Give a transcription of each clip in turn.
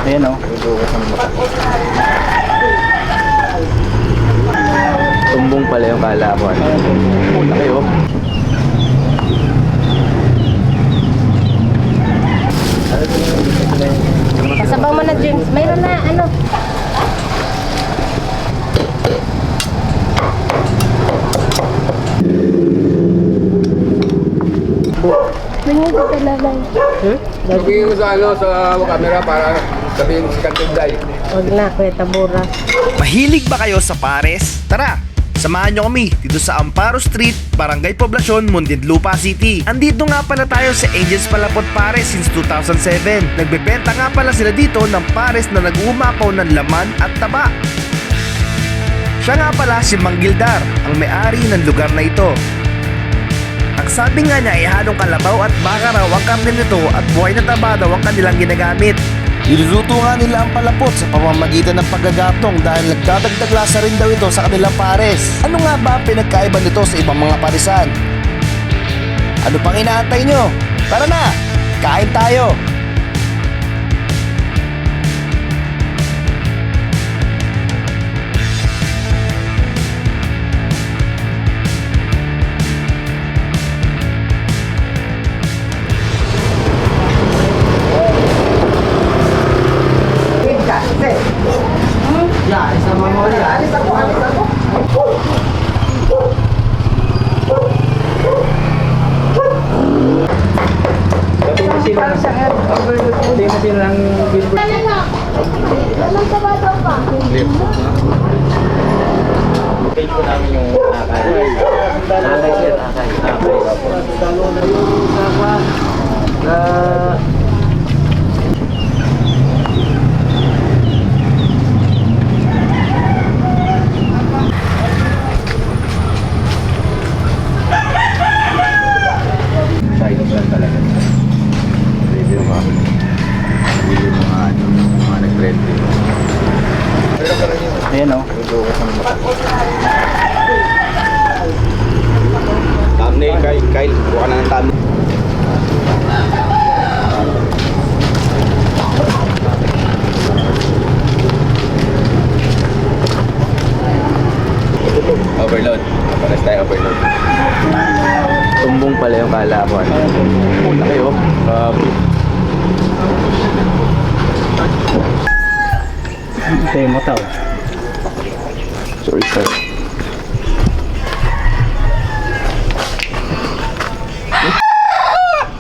Ayan o. Tumbong pala yung kalaban. Muna kayo. Kasabang mo na, James. Mayroon na, ano? Tingin ko talaga. Sabihin ko sa camera para sabihin si Kantinday. Huwag na, Kuya Tabura. Mahilig ba kayo sa pares? Tara! Samahan nyo kami dito sa Amparo Street, Barangay Poblacion, Muntinlupa City. Andito nga pala tayo sa Angels Palapot Pares since 2007. Nagbebenta nga pala sila dito ng pares na nag-uumapaw ng laman at taba. Siya nga pala si Mang Gildar, ang may-ari ng lugar na ito. Ang sabi nga niya ay halong kalabaw at baka raw ang karne nito at buhay na taba daw ang kanilang ginagamit. Niluluto nga nila ang palapot sa pamamagitan ng paggagatong dahil nagdadagdag lasa rin daw ito sa kanilang pares. Ano nga ba ang pinagkaiba nito sa ibang mga parisan? Ano pang inaantay nyo? Tara na! Kain tayo! Page ko namin yung nakay. Nakay sir, nakay. Chinese lang talaga. Pwede yung mga nag-trend din. Ayan o. Thumbnail, Kyle. Buka na ng thumbnail. Overload. Pares tayo overload. Tumbong pala yung kalaban. Muna kayo. Tayo mo tao. Sorry sir.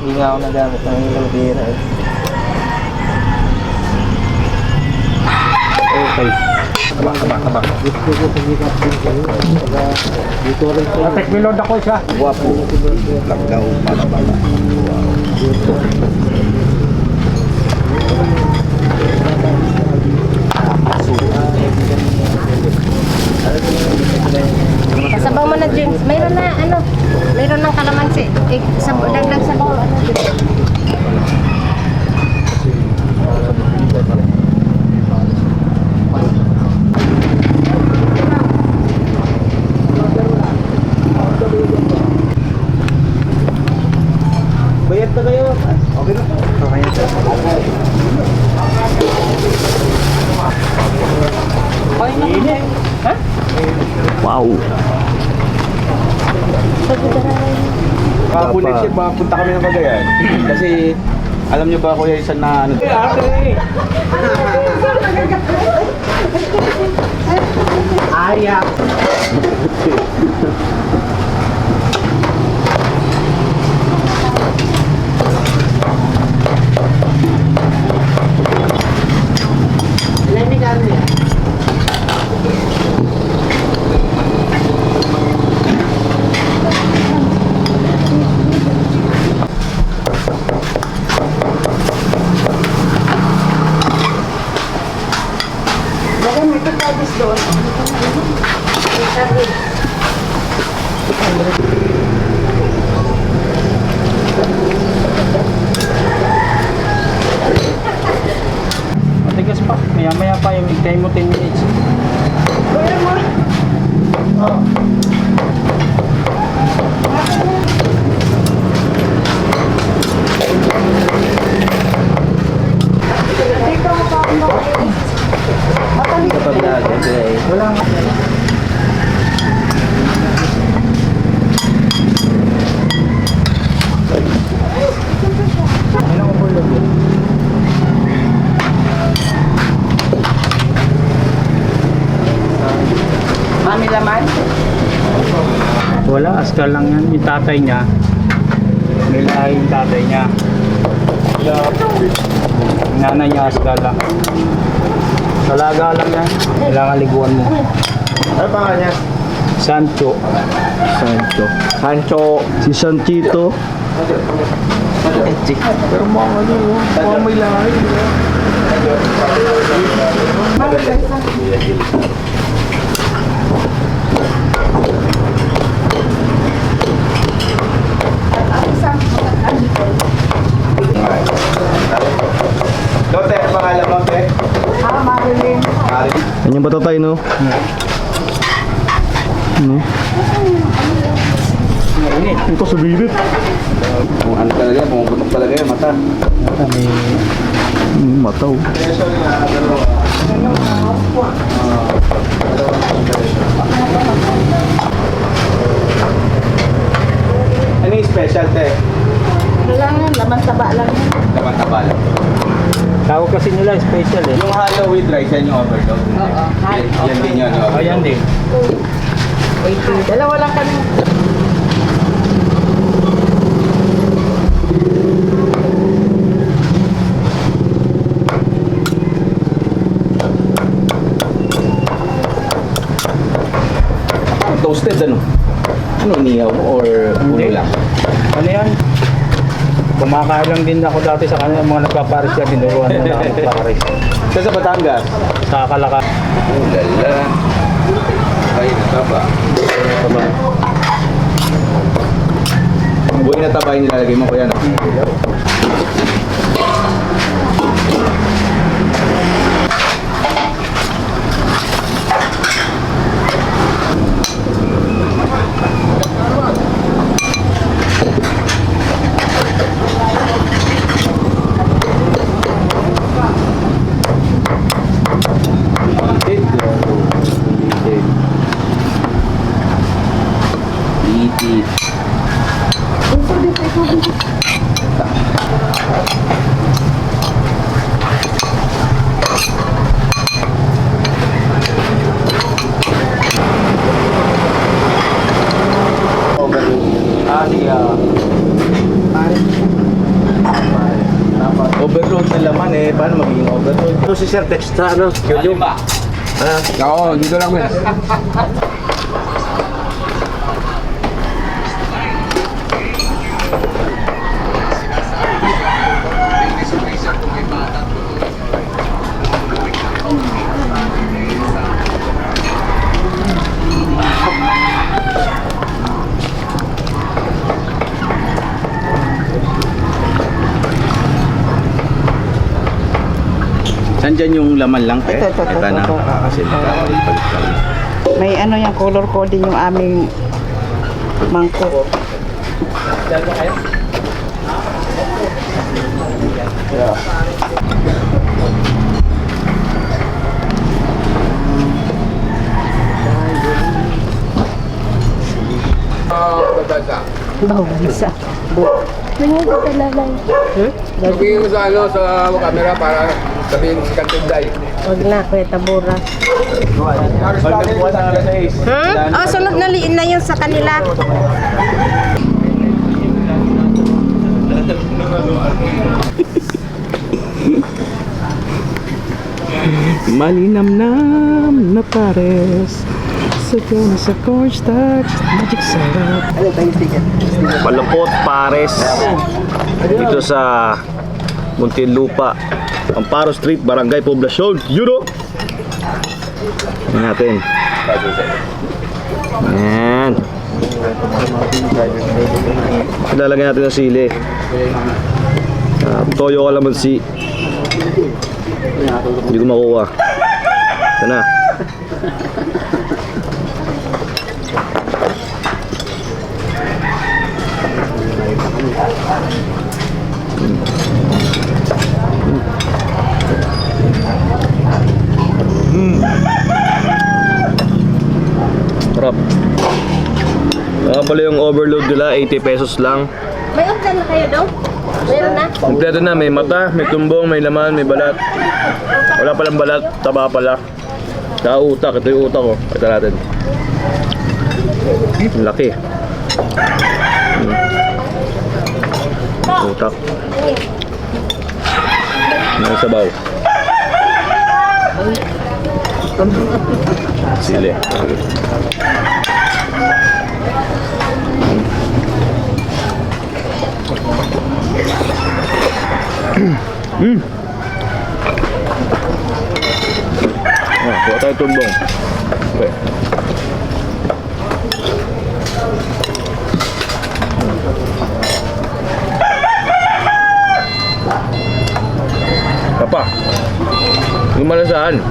Hindi nga ako nagamit ng ilang bira eh. Okay. Tabak. Atek milod ako siya. Guwapo. Lagdaw para baba. Kasabang mo na, James. Mayroon na, ano? Mayroon ng kalamansi. Dagdag sa bawal. Bayad na kayo. Okay na po. Okay na sir. Ha? Wow. Kahapon next year, punta kami ng Cagayan. Kasi, alam niyo ba kuya, isa na ano? Ayak! Matigas pa. Maya pa yung higtay mo 10 minutes. Mami laman? Wala, askal lang yan. Yung tatay niya, nilahay yung tatay niya. Yung nanay niya, askal lang. Talaga lang yan. Kailangan liguan mo. Ano pangalan niya? Sancho. Sancho. Si Sanchito. Pero mga ano yun. Mga may lahay. Lote, ang pangalan mo, Te? Marilyn. Yan yung batatay, no? Ano? Ito ko subirit. Kung ano talaga, pumuputok talaga yung mata. May mataw. Ano yung special, Te? Kailangan, laman taba lang. Taba-taba lang. Tawag kasi nila special eh. Yung hollow with rice, yan yung overload. Oo. Yan din yun, overload. Ayan din. Wait, dalawa lang kami. Toasted, ano? Ano, inihaw or ulo Hindi. lang? Ano yan? Kumakain lang din ako dati sa kanila, mga nagpaparis yan, tinuruan mo na ako nagpaparis. Sa Batangas? Sa Kalaka. Oh, lala. Ay, nataba. Ang buhay na taba yung nilalagay mo, kuya, no? Itit. Overload na laman eh. Paano magiging overload? Ito si Sir Text sa ano? Yung ba? Oo, dito lang men. Nandyan yung laman lang, Pe? Ito. Na. Kasi May ano yung color coding yung aming mangkok. Babasa. Bawisa. Sabihin mo sa ano, sa camera para sabihin si Kantinday. Huwag na, Kuya Tabura. Pagkakuha sa alas 6. Oh, sunod na liin na yun sa kanila. Malinamnam na pares sa cornstarch magic syrup. Palapot pares dito sa Muntinlupa, Amparo Street, Barangay Poblacion, Euro. Natin. Ayan. Ilalagay natin ang sili. Toyo kalamansi. Hindi ko makuha. Ito na. pala yung overload nila, 80 pesos lang. May option na kayo daw? Meron na? Kompleto na, may mata, may tumbong, may laman, may balat. Wala palang balat, taba pala. Saka utak, ito yung utak ko. Ito natin. Ang laki. Utak. Ang sabaw. Sili. Kuha tayo tumbong. Okay. Papa, lumalasaan.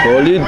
Solid.